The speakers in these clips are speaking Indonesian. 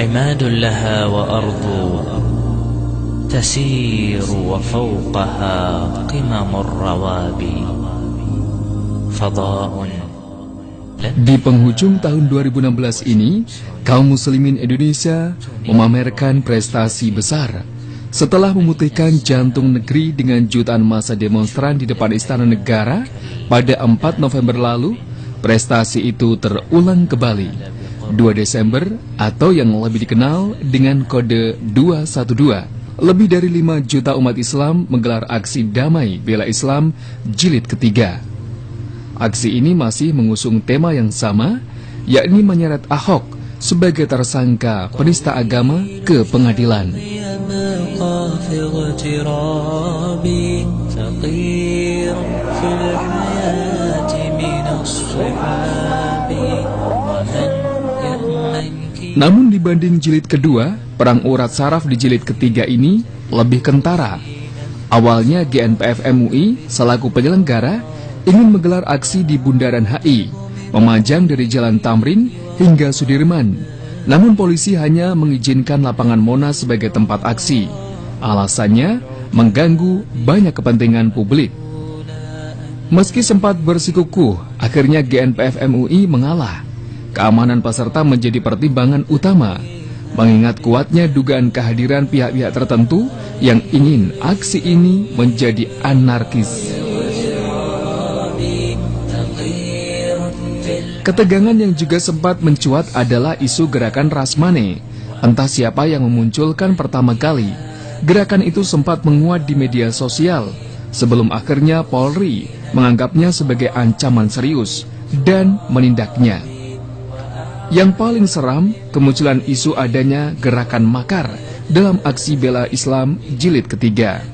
عماد لها وأرض تسير وفوقها قمم الروابي فضاء. Di penghujung tahun 2016 ini, kaum muslimin Indonesia memamerkan prestasi besar. Setelah memutihkan jantung negeri dengan jutaan massa demonstran di depan Istana Negara pada 4 November lalu, prestasi itu terulang kembali. 2 Desember atau yang lebih dikenal dengan kode 212. Lebih dari 5 juta umat Islam menggelar aksi damai bela Islam jilid ketiga. Aksi ini masih mengusung tema yang sama, yakni menyeret Ahok sebagai tersangka penista agama ke pengadilan. Namun dibanding jilid kedua, perang urat saraf di jilid ketiga ini lebih kentara. Awalnya GNPF MUI selaku penyelenggara ingin menggelar aksi di Bundaran HI, memanjang dari Jalan Tamrin hingga Sudirman. Namun polisi hanya mengizinkan lapangan Monas sebagai tempat aksi. Alasannya mengganggu banyak kepentingan publik. Meski sempat bersikukuh, akhirnya GNPF MUI mengalah. Keamanan peserta menjadi pertimbangan utama, mengingat kuatnya dugaan kehadiran pihak-pihak tertentu yang ingin aksi ini menjadi anarkis. Ketegangan yang juga sempat mencuat adalah isu gerakan Rasmane. Entah siapa yang memunculkan pertama kali. Gerakan itu sempat menguat di media sosial, sebelum akhirnya Polri menganggapnya sebagai ancaman serius dan menindaknya. Yang paling seram, kemunculan isu adanya gerakan makar dalam aksi bela Islam jilid ketiga.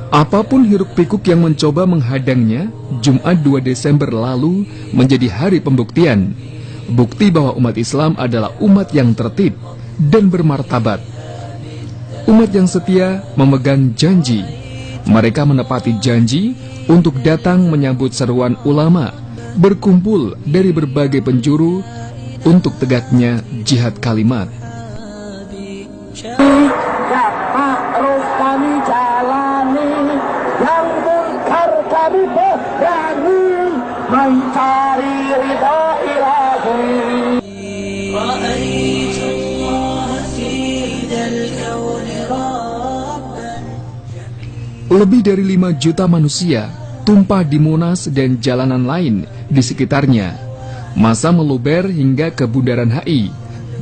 Apapun hiruk-pikuk yang mencoba menghadangnya, Jumat 2 Desember lalu menjadi hari pembuktian. Bukti bahwa umat Islam adalah umat yang tertib dan bermartabat. Umat yang setia memegang janji. Mereka menepati janji untuk datang menyambut seruan ulama, berkumpul dari berbagai penjuru untuk tegaknya jihad kalimat. Harus kami jalani, yang munkar kami berani, mencari ridha ilahi. Lebih dari 5 juta manusia tumpah di Monas dan jalanan lain di sekitarnya. Massa meluber hingga ke Bundaran HI,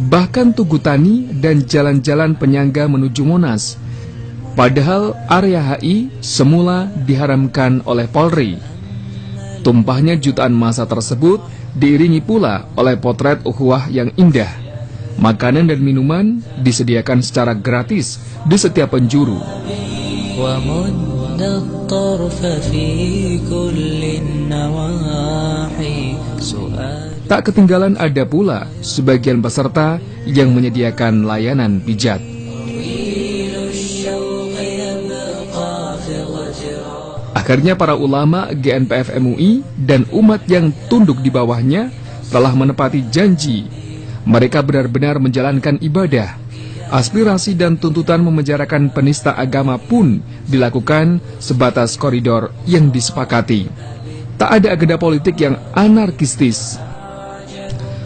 bahkan Tugu Tani dan jalan-jalan penyangga menuju Monas. Padahal area HI semula diharamkan oleh Polri. Tumpahnya jutaan massa tersebut diiringi pula oleh potret ukhuwah yang indah. Makanan dan minuman disediakan secara gratis di setiap penjuru. Tak ketinggalan ada pula sebagian peserta yang menyediakan layanan pijat. Akhirnya para ulama GNPF MUI dan umat yang tunduk di bawahnya telah menepati janji. Mereka benar-benar menjalankan ibadah. Aspirasi dan tuntutan memenjarakan penista agama pun dilakukan sebatas koridor yang disepakati. Tak ada agenda politik yang anarkistis.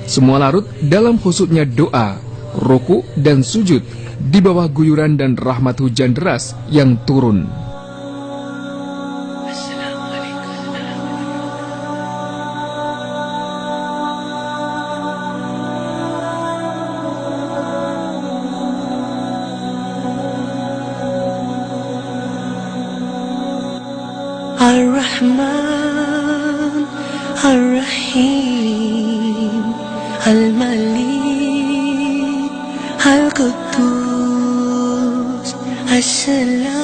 Semua larut dalam khusudnya doa, ruku dan sujud di bawah guyuran dan rahmat hujan deras yang turun. Ar-Rahman Ar-Rahim Al-Malik Al-Quddus As-Salam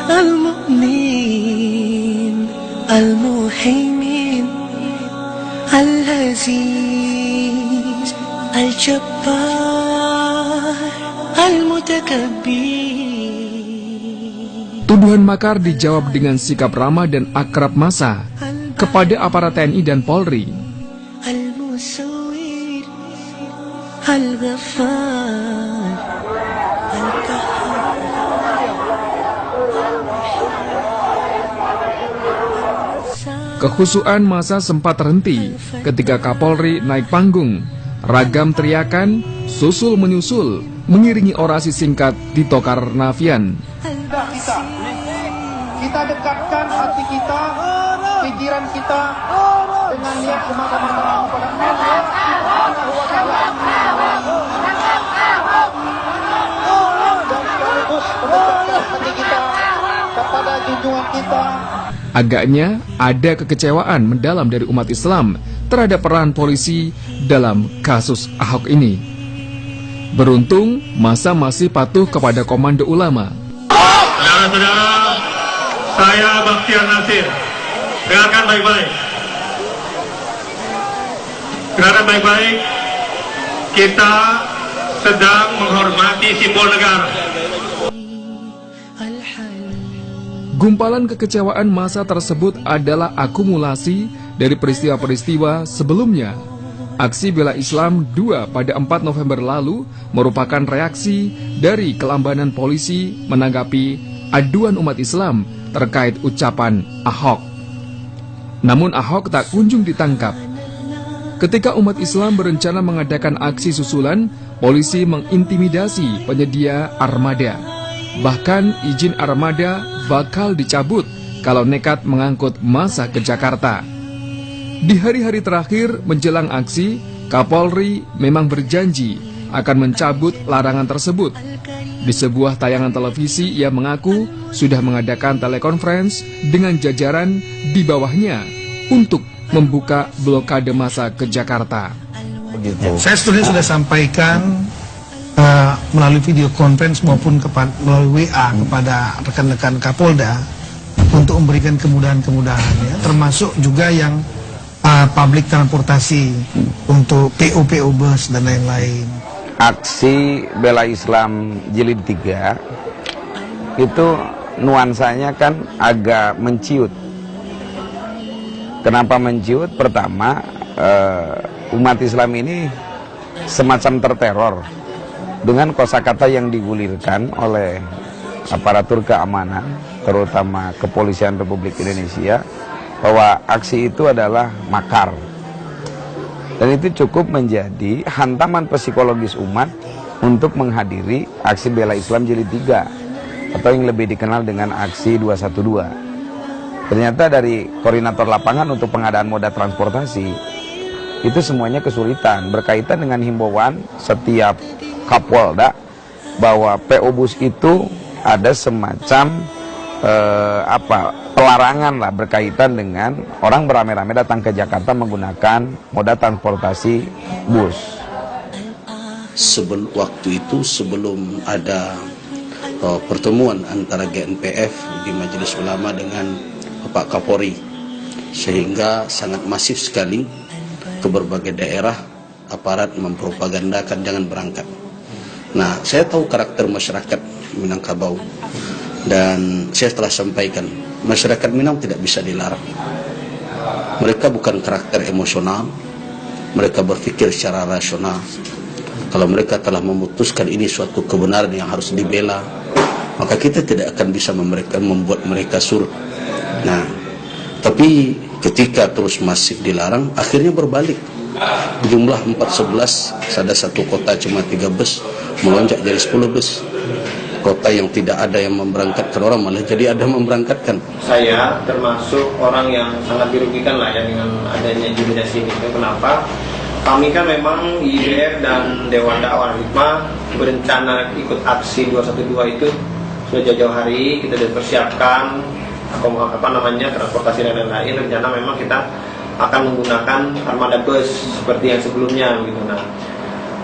Al-Mu'min Al-Muhaimin Al-Aziz Al-Jabbar Al-Mutakabbir. Tuduhan makar dijawab dengan sikap ramah dan akrab massa kepada aparat TNI dan Polri. المسوير الغفار القهار. Kehusuan massa sempat terhenti ketika Kapolri naik panggung. Ragam teriakan, susul menyusul, mengiringi orasi singkat Tito Karnavian. Kita dekatkan hati kita, pikiran kita dengan niat semata-mata kepada Allah Subhanahu wa Ta'ala. Dan sekaligus mendekatkan hati kita kepada junjungan kita. Agaknya ada kekecewaan mendalam dari umat Islam terhadap peran polisi dalam kasus Ahok ini. Beruntung, massa masih patuh kepada komando ulama. Saudara-saudara, saya Bakhtiar Nasir. Dengarkan baik-baik. Dengarkan baik-baik. Kita sedang menghormati simbol negara. Gumpalan kekecewaan massa tersebut adalah akumulasi dari peristiwa-peristiwa sebelumnya. Aksi Bela Islam 2 pada 4 November lalu merupakan reaksi dari kelambanan polisi menanggapi aduan umat Islam terkait ucapan Ahok. Namun Ahok tak kunjung ditangkap. Ketika umat Islam berencana mengadakan aksi susulan, polisi mengintimidasi penyedia armada. Bahkan izin armada bakal dicabut kalau nekat mengangkut massa ke Jakarta. Di hari-hari terakhir menjelang aksi, Kapolri memang berjanji akan mencabut larangan tersebut. Di sebuah tayangan televisi, ia mengaku sudah mengadakan telekonferensi dengan jajaran di bawahnya untuk membuka blokade massa ke Jakarta. Saya sebenarnya sudah sampaikan melalui video conference maupun melalui WA kepada rekan-rekan Kapolda untuk memberikan kemudahan-kemudahan, ya, termasuk juga yang public transportasi untuk PO bus dan lain-lain. Aksi Bela Islam Jilid 3 itu nuansanya kan agak menciut. Kenapa menciut? Pertama, umat Islam ini semacam terteror dengan kosakata yang digulirkan oleh aparatur keamanan, terutama Kepolisian Republik Indonesia, bahwa aksi itu adalah makar. Dan itu cukup menjadi hantaman psikologis umat untuk menghadiri aksi Bela Islam Jilid 3 atau yang lebih dikenal dengan aksi 212. Ternyata dari koordinator lapangan untuk pengadaan moda transportasi itu semuanya kesulitan berkaitan dengan himbauan setiap Kapolda bahwa PO bus itu ada semacam pelarangan lah berkaitan dengan orang beramai-ramai datang ke Jakarta menggunakan moda transportasi bus. Sebelum ada pertemuan antara GNPF di Majelis Ulama dengan Bapak Kapolri, sehingga sangat masif sekali ke berbagai daerah aparat mempropagandakan jangan berangkat. Nah, saya tahu karakter masyarakat Minangkabau dan saya telah sampaikan, masyarakat Minang tidak bisa dilarang. Mereka bukan karakter emosional, mereka berpikir secara rasional. Kalau mereka telah memutuskan ini suatu kebenaran yang harus dibela, maka kita tidak akan bisa membuat mereka surut. Nah, tapi ketika terus masif dilarang, akhirnya berbalik. Jumlah 411, ada satu kota cuma 3 bus, melonjak jadi 10 bus. Kota yang tidak ada yang memberangkatkan orang, malah jadi ada memberangkatkan. Saya termasuk orang yang sangat dirugikan lah ya dengan adanya intimidasi ini. Kenapa? Kami kan memang IDF dan Dewan Dakwah Hikmah berencana ikut aksi 212 itu sudah jauh-jauh hari. Kita sudah persiapkan transportasi dan lain-lain. Rencana memang kita akan menggunakan armada bus seperti yang sebelumnya gitu.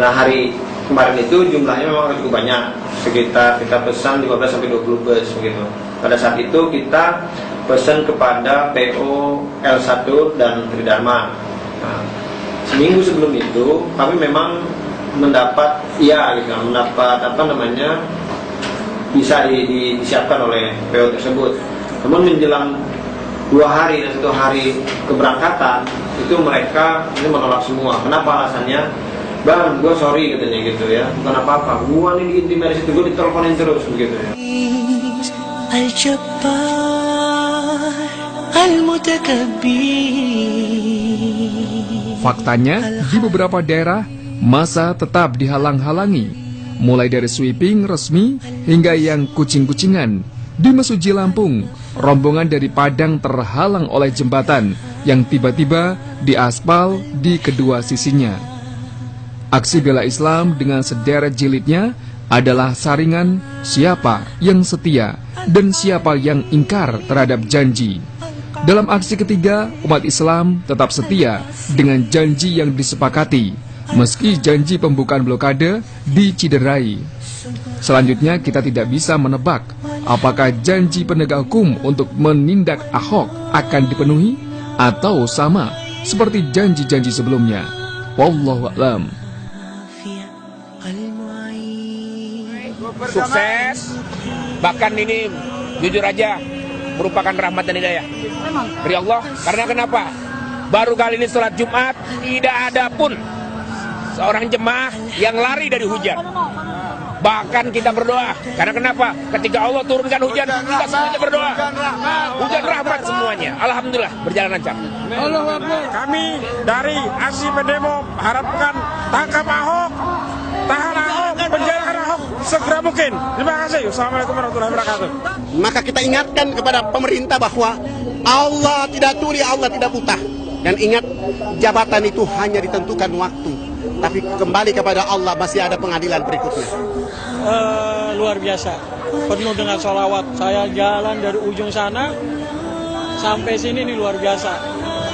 Nah hari kemarin itu jumlahnya memang cukup banyak, sekitar kita pesan 15-20 bus begitu. Pada saat itu kita pesan kepada PO L1 dan Tridharma. Nah, seminggu sebelum itu kami memang mendapat bisa disiapkan oleh PO tersebut. Namun menjelang 2 hari dan 1 hari keberangkatan, itu mereka ini menolak semua. Kenapa alasannya? Bang, gue sorry katanya gitu ya, bukan apa-apa, gue nih diintimidasi itu, gue diteleponin terus begitu ya. Al-Jabbar Al-Mutakabbir. Faktanya, di beberapa daerah, massa tetap dihalang-halangi, mulai dari sweeping resmi hingga yang kucing-kucingan. Di Mesuji Lampung, rombongan dari Padang terhalang oleh jembatan yang tiba-tiba diaspal di kedua sisinya. Aksi bela Islam dengan sederet jilidnya adalah saringan siapa yang setia dan siapa yang ingkar terhadap janji. Dalam aksi ketiga, umat Islam tetap setia dengan janji yang disepakati, meski janji pembukaan blokade diciderai. Selanjutnya, kita tidak bisa menebak apakah janji penegak hukum untuk menindak Ahok akan dipenuhi atau sama seperti janji-janji sebelumnya. Wallahu a'lam. Sukses, bahkan ini jujur aja merupakan rahmat dan hidayah dari Allah. Karena kenapa? Baru kali ini sholat Jumat tidak ada pun seorang jemaah yang lari dari hujan. Bahkan kita berdoa. Karena kenapa? Ketika Allah turunkan hujan, kita semuanya berdoa. Hujan rahmat semuanya. Alhamdulillah berjalan lancar. Kami dari aksi pendemo harapkan tangkap Ahok, tahan Ahok, penjarakan Ahok segera mungkin. Terima kasih. Assalamualaikum warahmatullahi wabarakatuh. Maka kita ingatkan kepada pemerintah bahwa Allah tidak tuli, Allah tidak buta. Dan ingat, jabatan itu hanya ditentukan waktu. Tapi kembali kepada Allah, masih ada pengadilan berikutnya. Luar biasa, penuh dengan sholawat. Saya jalan dari ujung sana sampai sini, ini luar biasa.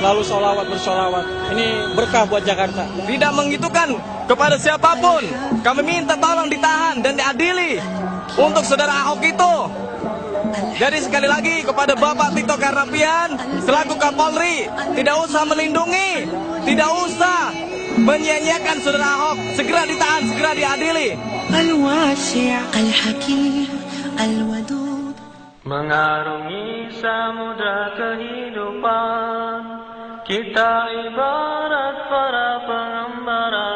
Lalu sholawat bersolawat. Ini berkah buat Jakarta. Tidak menggitukan kepada siapapun. Kami minta tolong ditahan dan diadili untuk saudara Ahok itu. Jadi sekali lagi kepada Bapak Tito Karnavian selaku Kapolri, tidak usah melindungi, tidak usah menyia-nyiakan saudara Ahok, segera ditahan, segera diadili. Al-Wasi' Al-Hakim Al-Wadud. Mengarungi samudra kehidupan, kita ibarat para pengembara.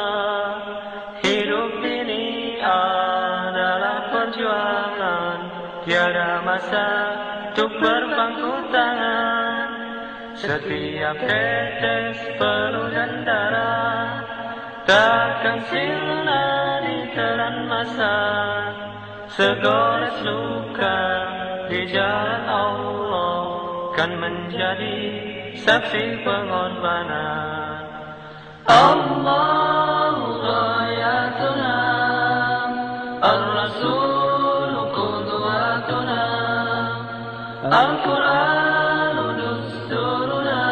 Hidup ini adalah perjuangan, tiada masa untuk berpangku tangan. Setiap tetes peluh dan darah takkan sirna ditelan masa. Segores luka di jalan Allah kan menjadi saksi pengorbanan. Allahu ghayatuna, Ar-Rasul qudwatuna, Al-Quran dusturuna,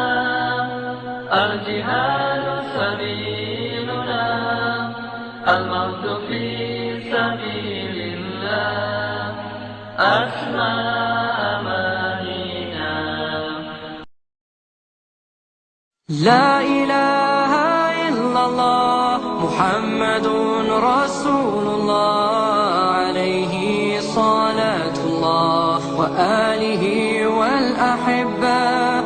Al-Jihad sabiluna, Al-Mawtu fi sabilillah, Asma amanina. La ilaha illallah Muhammadun Rasulullah, alaihi salatullah wa alihi wal ahibba.